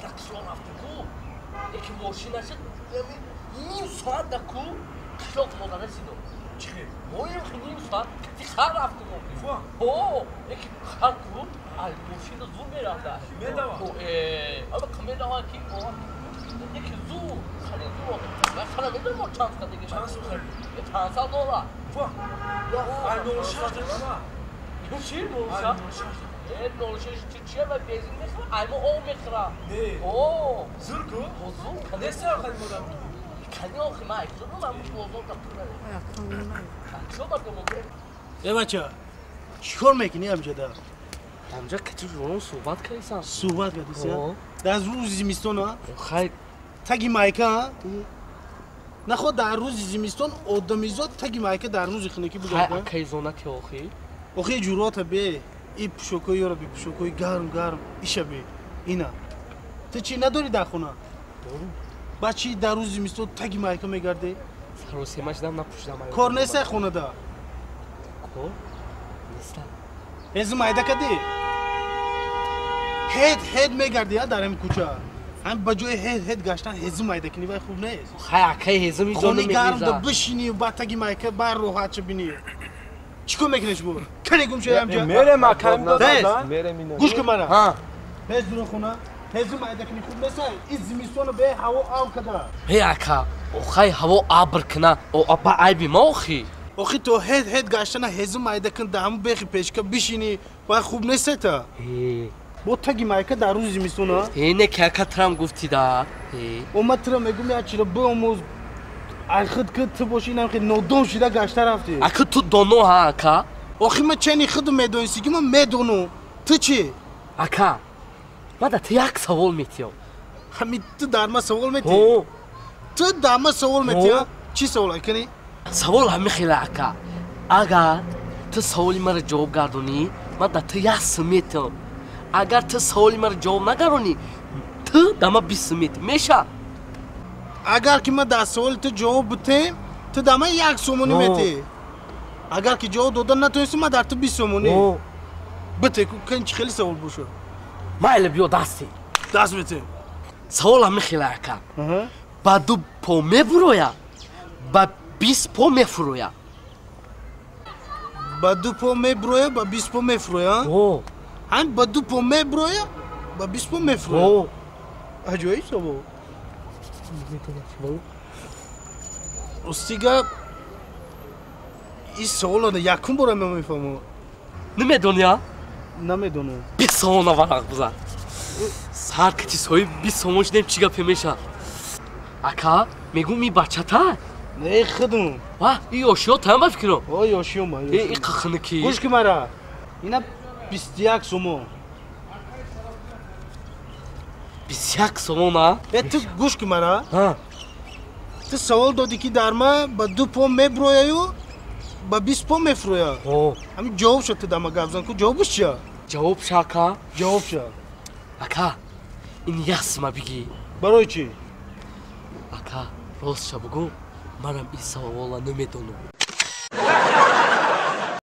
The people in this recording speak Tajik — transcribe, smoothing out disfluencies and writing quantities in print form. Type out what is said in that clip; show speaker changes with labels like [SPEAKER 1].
[SPEAKER 1] таксион рафтаку яке мошинаша ним соат даку қиёк мода расидо моем ним соат хар рафтум яке харку ай мошина зуд мерафта ала камераҳо ки яке зуд харидо ва харамеда мо чанска деге чанса дола ай ношаш дема чӣ ношаш ношаш чӣ ва бензин мехӯра ай мо об мехӯра зурку неса хадмодам кани охи ма экзону ма бозор
[SPEAKER 2] эй бача чикор мекунӣ ҳамҷода
[SPEAKER 1] ҳамҷа кати рон суҳбат кардисан
[SPEAKER 2] суҳбат кардисан дар рӯзи зимистон
[SPEAKER 1] хай
[SPEAKER 2] таги майка наход дар рӯзи зимистон одамизод таги майка дар рӯзи хунукӣ
[SPEAKER 1] хай акаизонати охи
[SPEAKER 2] охи ҷурота бе и пӯшокҳои ёро бе пӯшокҳои гарм иша бе ина ту чӣ надорӣ дар хона ба чӣ дар рӯзи зимистон таги майка мегарде
[SPEAKER 1] саросема шидам напӯшидам
[SPEAKER 2] кор нестай хонада
[SPEAKER 1] кор неста
[SPEAKER 2] ҳези майда кади ҳед мегарди дар ҳамин кӯча ҳам ба ҷои ҳед гаштан ҳези майда кунӣ вай хуб нест
[SPEAKER 1] хай акаи ҳези
[SPEAKER 2] хони гармда бишинӣ ба таги майка ба роҳатша бинӣ چی کن میکنش بود؟ کنی گم شدی همجا؟
[SPEAKER 3] میره مکان دادن
[SPEAKER 2] گوش کن مرا هز دور خونه هز مایده کنی خوب نسای این زمستون به هوا آب کده
[SPEAKER 1] هی اکا اوخای هوا آب برکنه او آبا عیبی ما اوخی
[SPEAKER 2] اوخی تو هد گاشتنه هز مایده کن دامو بخی پیشکا بشینی و خوب نیسته تا با تگی مایکا در روز زمستون ها
[SPEAKER 1] اینه که اکا ترم گفتی دا
[SPEAKER 2] اومد ترم میگم یا چرا باموز خود که تو باشی نمیخوای نودون شده گشته رفتی
[SPEAKER 1] اکا تو دونو ها اکا
[SPEAKER 2] آخی من چنین خود میدونستی که من میدونم تو چی؟
[SPEAKER 1] اکا من دا تو یک سوال میتیم
[SPEAKER 2] همین تو در من سوال میتی؟ تو در من سوال میتی؟ چی سوال کنی؟
[SPEAKER 1] سوال همه خیلی اکا اگر تو سوالی مرا جواب گردونی من دا تو یک سمیتیم اگر تو سوالی مرا جواب نگردونی تو دا من 20 میتی میشه
[SPEAKER 2] اگر که من در سوال تو جواب بتیم تو در من 1 سومونی میتی اگر که جواب دادن نتونستی من در تو 20 سومونی بته کنی خیلی سوال باشه
[SPEAKER 1] ما اله بیو دستی
[SPEAKER 2] دست بته
[SPEAKER 1] سوال همه خیلی اکا با 2 پا میبرویا با 20 پا میفرویا
[SPEAKER 2] با 2 پا میبرویا با 20 پا میفرویا هم با 2 پا میبرویا با 20 پا میفرویا عجایی سوال رستیگه این سوال یکم برای من میفهمم
[SPEAKER 1] نمیدونی ها؟
[SPEAKER 2] نمیدونم
[SPEAKER 1] 20 سوال ورق بزن سر کتی سوی 20 سوالش نیم چیگه پیمیشه اکا میگو می بچه تا؟
[SPEAKER 2] نه خودم
[SPEAKER 1] واه این یاشیو تا هم بفکرم
[SPEAKER 2] یاشیو ما
[SPEAKER 1] این قخنه کی؟
[SPEAKER 2] گوش که مرا اینا 21 سومون
[SPEAKER 1] 21 سومون ها؟
[SPEAKER 2] تو گوش که مرا تو سوال دادی که در من با 2 پا میبرویا و با 20 پا میفرویا همین جواب شد تو دم گفزن کو جوابش چیه؟
[SPEAKER 1] جواب شاکا؟
[SPEAKER 2] جواب شد
[SPEAKER 1] اکا این یاس ما بگی
[SPEAKER 2] برای چی؟
[SPEAKER 1] اکا راست شا بگو منم این سوالا نمیدونم